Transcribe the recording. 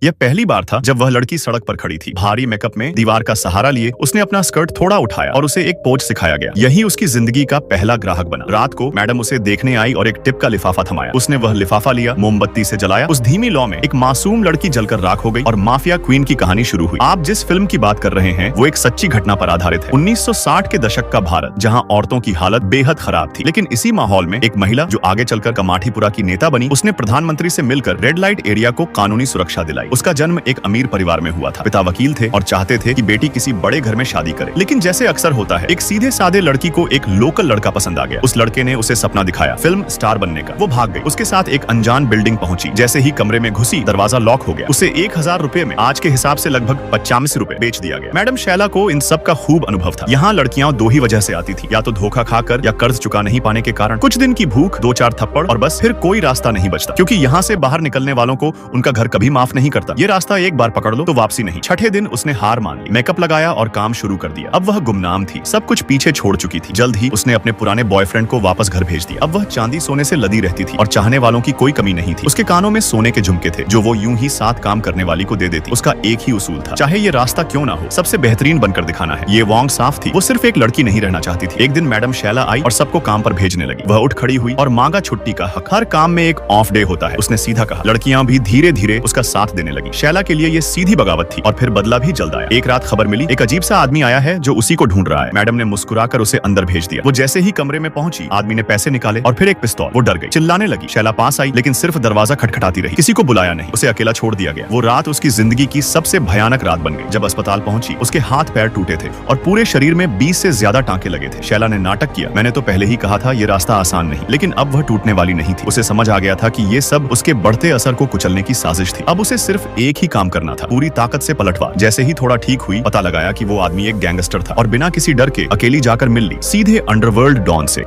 यह पहली बार था जब वह लड़की सड़क पर खड़ी थी। भारी मेकअप में दीवार का सहारा लिए उसने अपना स्कर्ट थोड़ा उठाया और उसे एक पोज सिखाया गया। यही उसकी जिंदगी का पहला ग्राहक बना। रात को मैडम उसे देखने आई और एक टिप का लिफाफा थमाया। उसने वह लिफाफा लिया, मोमबत्ती से जलाया। उस धीमी लौ में एक मासूम लड़की जलकर राख हो गई और माफिया क्वीन की कहानी शुरू हुई। आप जिस फिल्म की बात कर रहे हैं वो एक सच्ची घटना पर आधारित है। 1960 के दशक का भारत, जहाँ औरतों की हालत बेहद खराब थी, लेकिन इसी माहौल में एक महिला जो आगे चलकर कमाठीपुरा की नेता बनी, उसने प्रधानमंत्री से मिलकर रेड लाइट एरिया को कानूनी सुरक्षा दिलाई। उसका जन्म एक अमीर परिवार में हुआ था। पिता वकील थे और चाहते थे कि बेटी किसी बड़े घर में शादी करे, लेकिन जैसे अक्सर होता है, एक सीधे साधे लड़की को एक लोकल लड़का पसंद आ गया। उस लड़के ने उसे सपना दिखाया फिल्म स्टार बनने का। वो भाग गई। उसके साथ एक अनजान बिल्डिंग पहुंची। जैसे ही कमरे में घुसी, दरवाजा लॉक हो गया। उसे 1000 रुपए में, आज के हिसाब से लगभग 85 रुपए, बेच दिया गया। मैडम शैला को इन सब का खूब अनुभव था। यहाँ लड़कियां दो ही वजह से आती थी, या तो धोखा खाकर या कर्ज चुका नहीं पाने के कारण। कुछ दिन की भूख, 2-4 थप्पड़ और बस, फिर कोई रास्ता नहीं बचता, क्योंकि यहाँ से बाहर निकलने वालों को उनका घर कभी माफ नहीं करता। ये रास्ता एक बार पकड़ लो तो वापसी नहीं। छठे दिन उसने हार मान ली, मेकअप लगाया और काम शुरू कर दिया। अब वह गुमनाम थी, सब कुछ पीछे छोड़ चुकी थी। जल्द ही उसने अपने पुराने बॉयफ्रेंड को वापस घर भेज दिया। अब वह चांदी सोने से लदी रहती थी और चाहने वालों की कोई कमी नहीं थी। उसके कानों में सोने के झुमके थे जो वो यूं ही साथ काम करने वाली को दे देती। उसका एक ही उसूल था, चाहे ये रास्ता क्यों ना हो, सबसे बेहतरीन बनकर दिखाना है। ये वांग साफ थी, वो सिर्फ एक लड़की नहीं रहना चाहती थी। एक दिन मैडम शैला आई और सबको काम पर भेजने लगी। वह उठ खड़ी हुई और मांगा छुट्टी का हक। हर काम में एक ऑफ डे होता है, उसने सीधा कहा। लड़कियां भी धीरे धीरे उसका साथ देने लगी। शैला के लिए ये सीधी बगावत थी और फिर बदला भी जल्द आया। एक रात खबर मिली, एक अजीब सा आदमी आया है जो उसी को ढूंढ रहा है। मैडम ने मुस्कुराकर उसे अंदर भेज दिया। वो जैसे ही कमरे में पहुंची, आदमी ने पैसे निकाले और फिर एक पिस्तौल। वो डर गई, चिल्लाने लगी। शैला पास आई, लेकिन सिर्फ दरवाजा खटखटाती रही, किसी को बुलाया नहीं। उसे अकेला छोड़ दिया गया। वो रात उसकी जिंदगी की सबसे भयानक रात बन गई। जब अस्पताल पहुंची, उसके हाथ पैर टूटे थे और पूरे शरीर में 20 से ज्यादा टांके लगे थे। शैला ने नाटक किया, मैंने तो पहले ही कहा था ये रास्ता आसान नहीं, लेकिन अब वह टूटने वाली नहीं थी। उसे समझ आ गया था कि ये सब उसके बढ़ते असर को कुचलने की साजिश थी। अब उसे सिर्फ एक ही काम करना था, पूरी ताकत से पलटवार। जैसे ही थोड़ा ठीक हुई, पता लगाया कि वो आदमी एक गैंगस्टर था और बिना किसी डर के अकेली जाकर मिल ली, सीधे अंडरवर्ल्ड डॉन से।